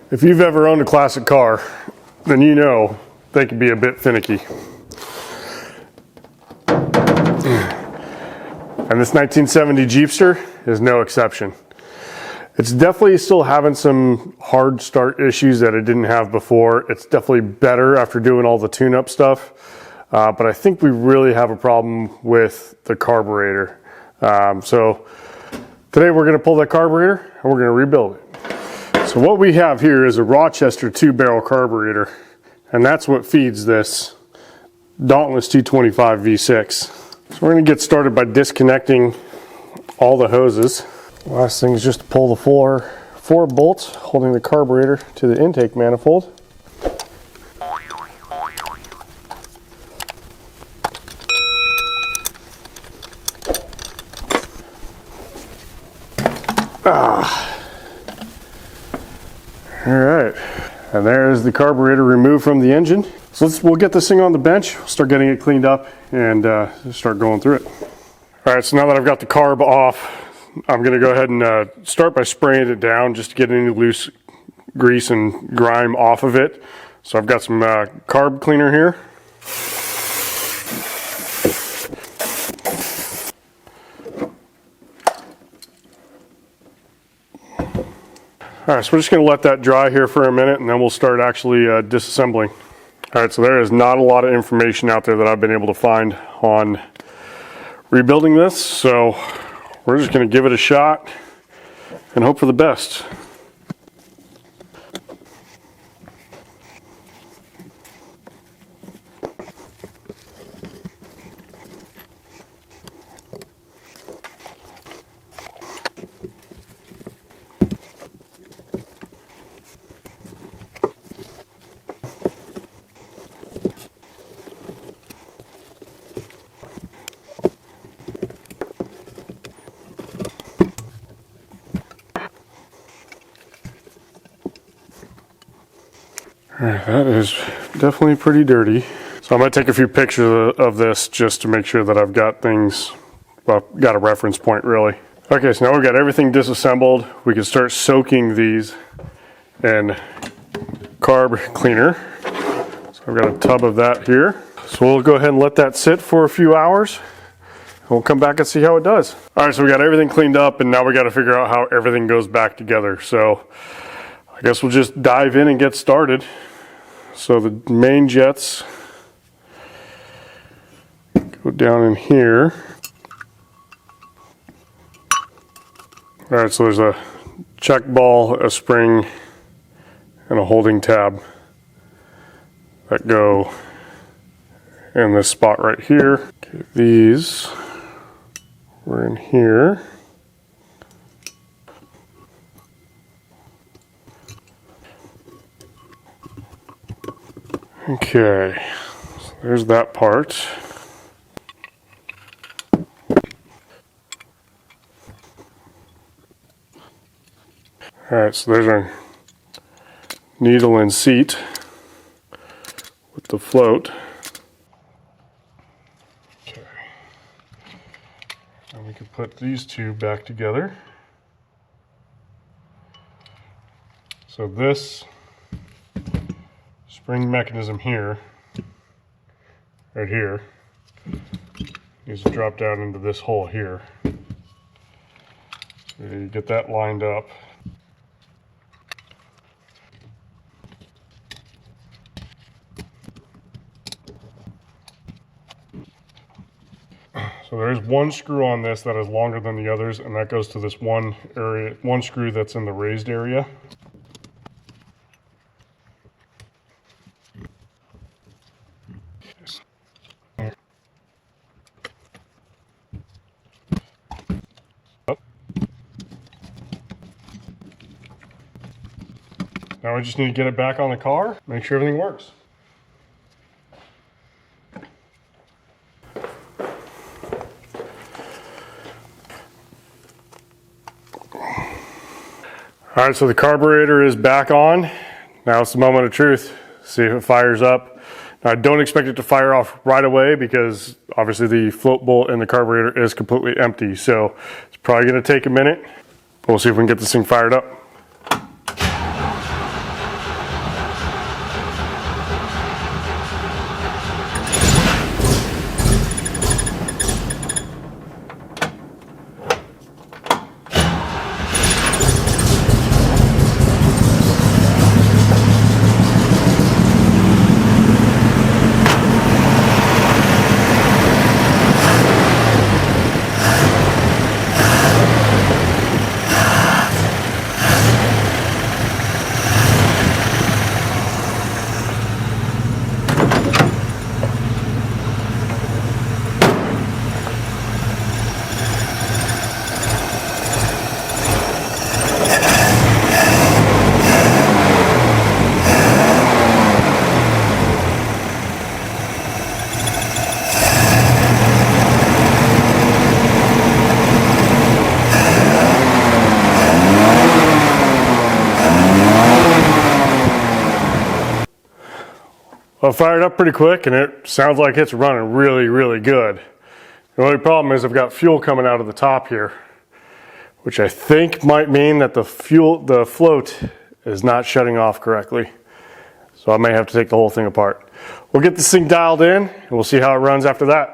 If you've ever owned a classic car, then you know they can be a bit finicky. And this 1970 Jeepster is no exception. It's definitely still having some hard start issues that it didn't have before. It's definitely better after doing all the tune-up stuff. But I think we really have a problem with the carburetor. So today we're going to pull that carburetor and we're going to rebuild it. So what we have here is a Rochester 2-barrel carburetor, and that's what feeds this Dauntless 225 V6. So we're going to get started by disconnecting all the hoses. Last thing is just to pull the four bolts holding the carburetor to the intake manifold. Alright, and there's the carburetor removed from the engine. So we'll get this thing on the bench, start getting it cleaned up, and start going through it. Alright, so now that I've got the carb off, I'm going to go ahead and start by spraying it down just to get any loose grease and grime off of it. So I've got some carb cleaner here. Alright, so we're just going to let that dry here for a minute and then we'll start actually disassembling. Alright, so there is not a lot of information out there that I've been able to find on rebuilding this, so we're just going to give it a shot and hope for the best. Alright, that is definitely pretty dirty. So I'm going to take a few pictures of this just to make sure that I've got things, well, got a reference point really. Okay, so now we've got everything disassembled. We can start soaking these in carb cleaner. So I've got a tub of that here. So we'll go ahead and let that sit for a few hours. And we'll come back and see how it does. Alright, so we got everything cleaned up and now we got to figure out how everything goes back together. So I guess we'll just dive in and get started. So the main jets go down in here. Alright, so there's a check ball, a spring, and a holding tab that go in this spot right here. Okay, these were in here. Okay, so there's that part. Alright, so there's our needle and seat with the float. Okay, and we can put these two back together. So this spring mechanism here, right here, needs to drop down into this hole here. So you get that lined up. So there is one screw on this that is longer than the others, and that goes to this one area, one screw that's in the raised area. Now we just need to get it back on the car, make sure everything works. All right, so the carburetor is back on. Now it's the moment of truth. See if it fires up. Now I don't expect it to fire off right away because obviously the float bolt in the carburetor is completely empty. So it's probably gonna take a minute, but we'll see if we can get this thing fired up. I fired up pretty quick and it sounds like it's running really, really good. The only problem is I've got fuel coming out of the top here, which I think might mean that the float is not shutting off correctly. So I may have to take the whole thing apart. We'll get this thing dialed in and we'll see how it runs after that.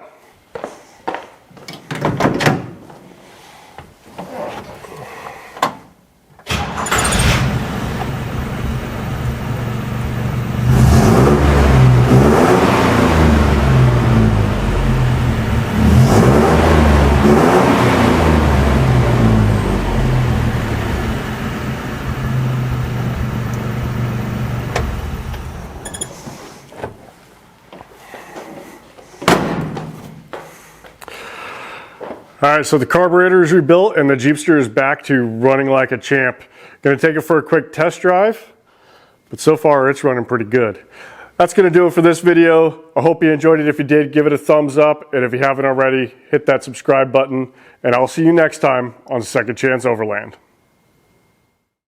All right, so the carburetor is rebuilt and the Jeepster is back to running like a champ. Gonna take it for a quick test drive, but so far it's running pretty good. That's gonna do it for this video. I hope you enjoyed it. If you did, give it a thumbs up. And if you haven't already, hit that subscribe button. And I'll see you next time on Second Chance Overland.